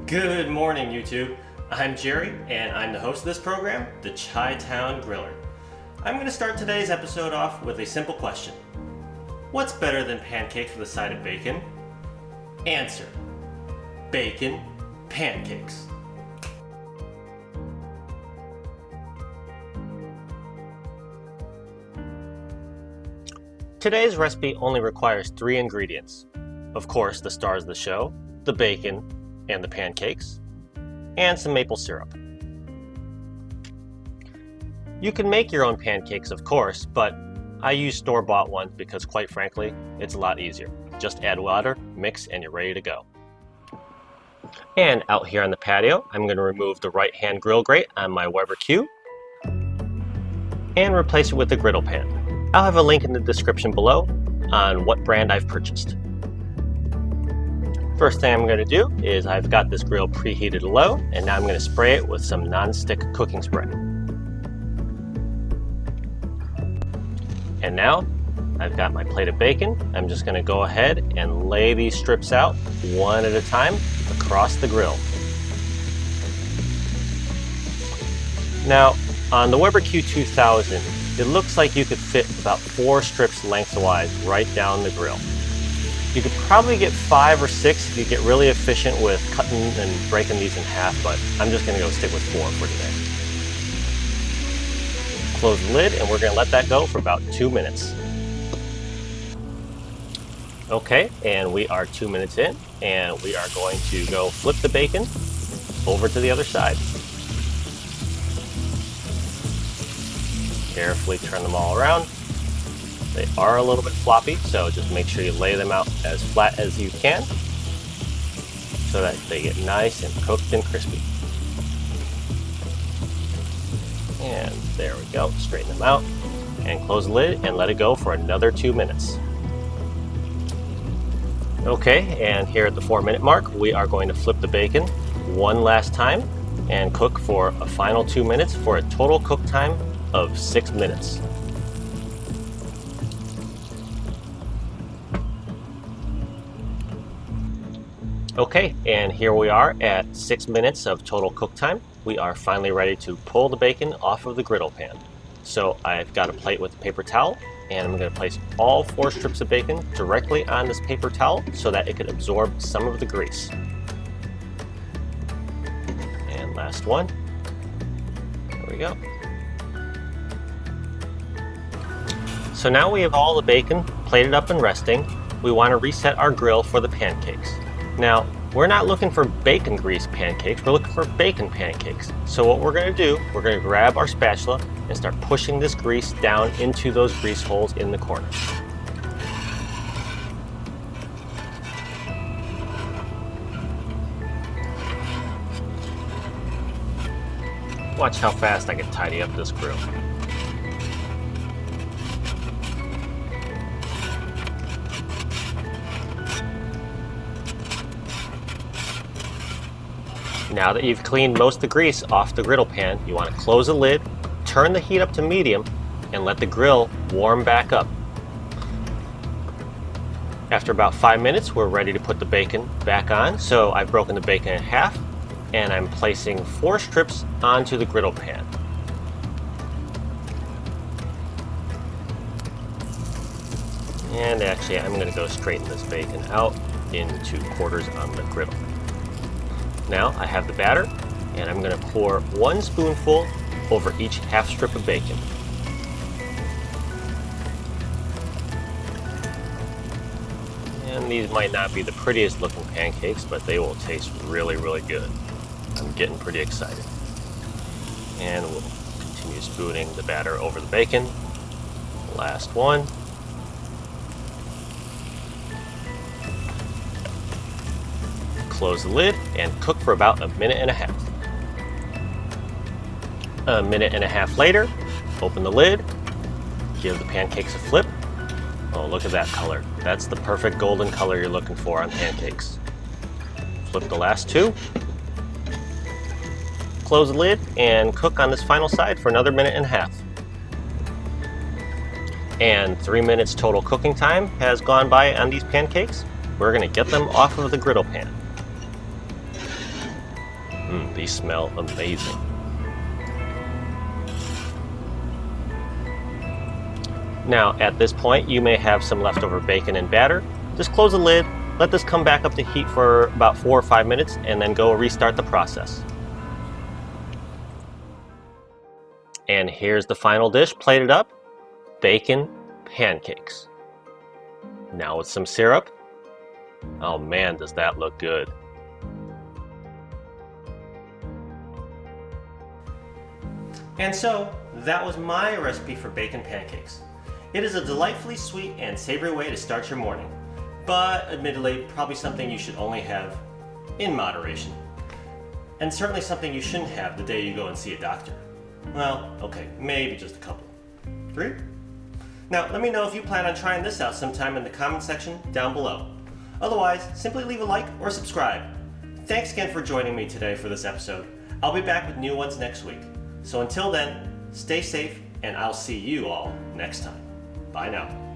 Good morning, YouTube. I'm Jerry, and I'm the host of this program, the Chi-Town Griller. I'm going to start today's episode off with a simple question. What's better than pancakes with a side of bacon? Answer: bacon pancakes. Today's recipe only requires 3 ingredients. Of course, the stars of the show, the bacon and the pancakes, and some maple syrup. You can make your own pancakes, of course, but I use store-bought ones because, quite frankly, it's a lot easier. Just add water, mix, and you're ready to go. And out here on the patio, I'm going to remove the right-hand grill grate on my Weber Q and replace it with the griddle pan. I'll have a link in the description below on what brand I've purchased. First thing I'm going to do is I've got this grill preheated low, and now I'm going to spray it with some non-stick cooking spray. And now I've got my plate of bacon. I'm just going to go ahead and lay these strips out one at a time across the grill. Now on the Weber Q2000, it looks like you could fit about 4 strips lengthwise right down the grill. You could probably get 5 or 6 if you get really efficient with cutting and breaking these in half, but I'm just going to go stick with 4 for today. Close the lid, and we're going to let that go for about 2 minutes. Okay, and we are 2 minutes in, and we are going to go flip the bacon over to the other side. Carefully turn them all around. They are a little bit floppy, so just make sure you lay them out as flat as you can so that they get nice and cooked and crispy. And there we go. Straighten them out and close the lid and let it go for another 2 minutes. Okay, and here at the 4-minute mark, we are going to flip the bacon one last time and cook for a final 2 minutes for a total cook time of 6 minutes. Okay, and here we are at 6 minutes of total cook time. We are finally ready to pull the bacon off of the griddle pan. So I've got a plate with a paper towel, and I'm going to place all 4 strips of bacon directly on this paper towel so that it could absorb some of the grease. And last one. There we go. So now we have all the bacon plated up and resting. We want to reset our grill for the pancakes. Now, we're not looking for bacon grease pancakes, we're looking for bacon pancakes. So what we're going to do, we're going to grab our spatula and start pushing this grease down into those grease holes in the corners. Watch how fast I can tidy up this grill. Now that you've cleaned most of the grease off the griddle pan, you want to close the lid, turn the heat up to medium, and let the grill warm back up. After about 5 minutes, we're ready to put the bacon back on. So I've broken the bacon in half, and I'm placing 4 strips onto the griddle pan. And actually, I'm going to go straighten this bacon out into quarters on the griddle. Now I have the batter, and I'm going to pour 1 spoonful over each half strip of bacon. And these might not be the prettiest looking pancakes, but they will taste really, really good. I'm getting pretty excited. And we'll continue spooning the batter over the bacon. Last one. Close the lid and cook for about 1.5 minutes. 1.5 minutes later, open the lid, give the pancakes a flip. Oh, look at that color. That's the perfect golden color you're looking for on pancakes. Flip the last 2. Close the lid and cook on this final side for another 1.5 minutes. And 3 minutes total cooking time has gone by on these pancakes. We're going to get them off of the griddle pan. These smell amazing. Now, at this point, you may have some leftover bacon and batter. Just close the lid, let this come back up to heat for about 4 or 5 minutes, and then go restart the process. And here's the final dish plated up, bacon pancakes. Now with some syrup. Oh man, does that look good. And so, that was my recipe for bacon pancakes. It is a delightfully sweet and savory way to start your morning, but admittedly, probably something you should only have in moderation. And certainly something you shouldn't have the day you go and see a doctor. Well, okay, maybe just a couple. 3? Now, let me know if you plan on trying this out sometime in the comment section down below. Otherwise, simply leave a like or subscribe. Thanks again for joining me today for this episode. I'll be back with new ones next week. So until then, stay safe, and I'll see you all next time. Bye now.